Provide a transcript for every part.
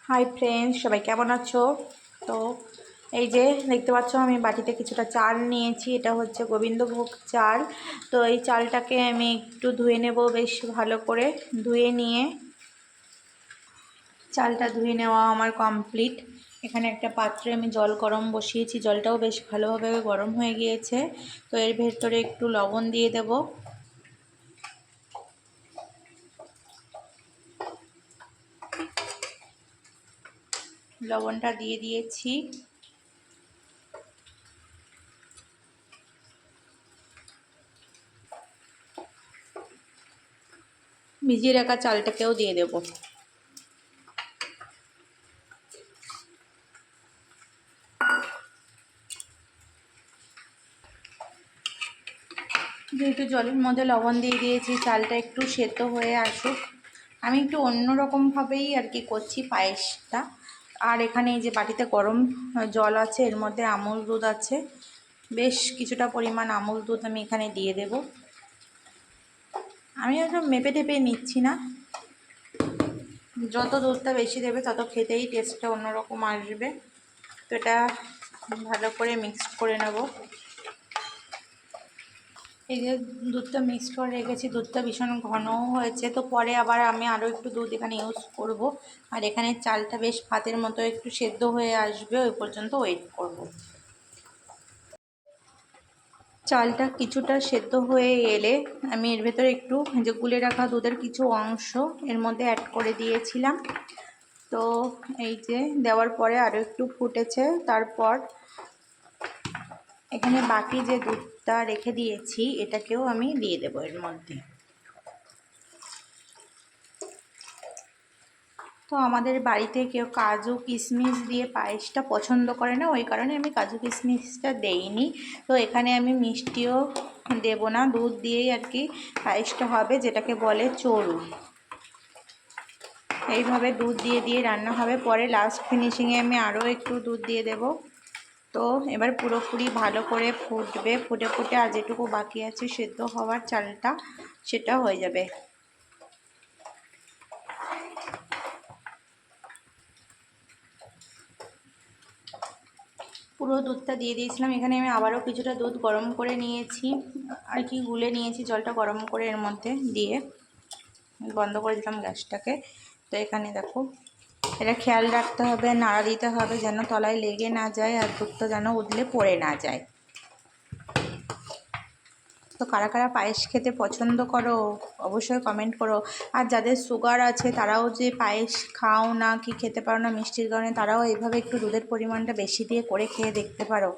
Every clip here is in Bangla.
হাই ফ্রেন্ডস, সবাই কেমন আছো? তো এই যে দেখতে পাচ্ছ, আমি বাটিতে কিছুটা চাল নিয়েছি। এটা হচ্ছে গোবিন্দভোগ চাল। তো এই চালটাকে আমি একটু ধুয়ে নেব বেশ ভালো করে। ধুয়ে নিয়ে চালটা ধুয়ে নেওয়া আমার কমপ্লিট। এখানে একটা পাত্রে আমি জল গরম বসিয়েছি, জলটাও বেশ ভালোভাবে গরম হয়ে গিয়েছে। তো এর ভেতরে একটু লবণ দিয়ে দেব। লবণটা দিয়ে দিয়েছি। ভিজিয়ে রাখা চালটাকেও দিয়ে দেব। যেহেতু জলের মধ্যে লবণ দিয়ে দিয়েছি, চালটা একটু সেদ্ধ হয়ে আসুক। আমি একটু অন্যরকমভাবেই আর কি করছি পায়েসটা। আর এখানে এই যে বাটিতে গরম জল আছে, এর মধ্যে আমুল দুধ আছে, বেশ কিছুটা পরিমাণ আমুল দুধ আমি এখানে দিয়ে দেব। আমি একদম মেপে টেপে নিচ্ছি না, যত দুধটা বেশি দেবে তত খেতেই টেস্টটা অন্যরকম আসবে। তো এটা ভালো করে মিক্সড করে নেব। এই যে দুধটা মিক্সড করে রেখেছি, দুধটা ভীষণ ঘনও হয়েছে। তো পরে আবার আমি আরও একটু দুধ এখানে ইউজ করব। আর এখানে চালটা বেশ ভাতের মতো একটু সেদ্ধ হয়ে আসবে, ওই পর্যন্ত ওয়েট করব। চালটা কিছুটা সেদ্ধ হয়ে এলে আমি এর ভেতরে একটু যে গুলে রাখা দুধের কিছু অংশ এর মধ্যে অ্যাড করে দিয়েছিলাম। তো এই যে দেওয়ার পরে আরও একটু ফুটেছে। তারপর এখানে বাকি যে দুধটা রেখে দিয়েছি এটাকেও আমি দিয়ে দেবো এর মধ্যে। তো আমাদের বাড়িতে কেউ কাজু কিশমিশ দিয়ে পায়েসটা পছন্দ করে না, ওই কারণে আমি কাজু কিশমিশটা দেইনি। তো এখানে আমি মিষ্টিও দেব না, দুধ দিয়েই আর কি পায়েসটা হবে, যেটাকে বলে চড়ু। এইভাবে দুধ দিয়ে দিয়ে রান্না হবে। পরে লাস্ট ফিনিশিংয়ে আমি আরও একটু দুধ দিয়ে দেব। তো এবার পুরোপুরি ভালো করে ফুটবে, ফুটে ফুটে আর যেটুকু বাকি আছে সেদ্ধ হওয়ার চালটা, সেটা হয়ে যাবে। পুরো দুধটা দিয়ে দিয়েছিলাম। এখানে আমি আবারও কিছুটা দুধ গরম করে নিয়েছি আর কি, গুলে নিয়েছি জলটা গরম করে এর মধ্যে দিয়ে। বন্ধ করে দিলাম গ্যাসটাকে। তো এখানে দেখো, এটা খেয়াল রাখতে হবে, নাড়া দিতে হবে যেন তলায় লেগে না যায়, আর দুধটা যেন উতলে পড়ে না যায়। তো কারা কারা পায়েস খেতে পছন্দ করো অবশ্যই কমেন্ট করো। আর যাদের সুগার আছে তারাও যে পায়েস খাও না কি খেতে পারো না মিষ্টির কারণে, তারাও এইভাবে একটু দুধের পরিমাণটা বেশি দিয়ে করে খেয়ে দেখতে পারো।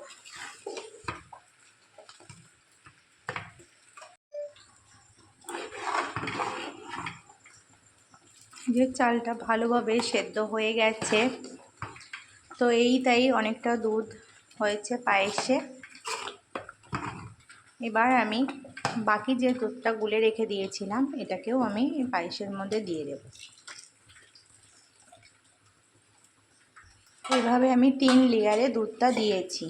যে চালটা ভালোভাবে সেদ্ধ হয়ে গেছে, তো তাই অনেকটা দুধ হয়েছে পায়েসে। এবার আমি বাকি যে দুধটা গুলে রেখে দিয়েছিলাম এটাকেও আমি পায়েসের মধ্যে দিয়ে দেব। এভাবে আমি 3 লেয়ারে দুধটা দিয়েছি।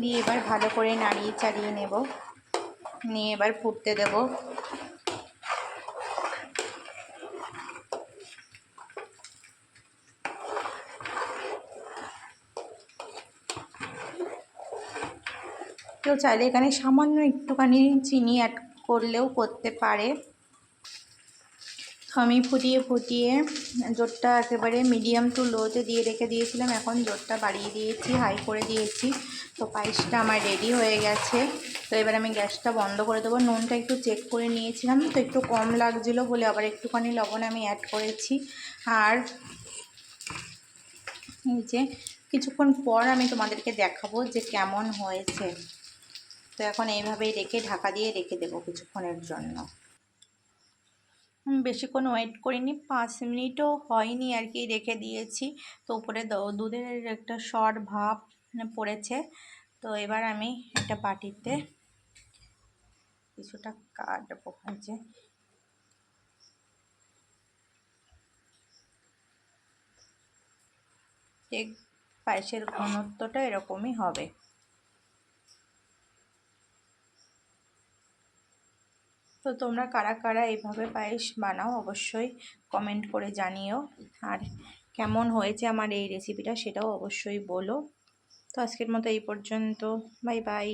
দিয়ে এবার ভালো করে নাড়িয়ে চাড়িয়ে নেব, নিয়ে এবার ফুটতে দেব। কেউ চাইলে এখানে সামান্য একটুখানি চিনি অ্যাড করলেও করতে পারে। তো আমি ফুটিয়ে ফুটিয়ে জোরটা একেবারে মিডিয়াম টু লোতে দিয়ে রেখে দিয়েছিলাম, এখন জোরটা বাড়িয়ে দিয়েছি, হাই করে দিয়েছি। তো পায়েসটা আমার রেডি হয়ে গেছে। তো এবার আমি গ্যাসটা বন্ধ করে দেবো। নুনটা একটু চেক করে নিয়েছিলাম, তো একটু কম লাগছিলো বলে আবার একটুখানি লবণ আমি অ্যাড করেছি। আর এই যে কিছুক্ষণ পর আমি তোমাদেরকে দেখাবো যে কেমন হয়েছে। তো এখন এইভাবেই রেখে ঢাকা দিয়ে রেখে দেবো কিছুক্ষণের জন্য। বেশিক্ষণ ওয়েট করিনি, 5 মিনিটও হয়নি আর কি, রেখে দিয়েছি। তো উপরে দুধের একটা শর্ট ভাব পড়েছে। তো এবার আমি একটা বাটিতে কিছুটা কাটবো। যে ঠিক পায়েসের ঘনত্বটা এরকমই হবে। তো তোমরা কারা কারা এইভাবে পায়েস বানাও অবশ্যই কমেন্ট করে জানিও, আর কেমন হয়েছে আমার এই রেসিপিটা সেটাও অবশ্যই বলো। তো আজকের মতো এই পর্যন্ত, বাই বাই।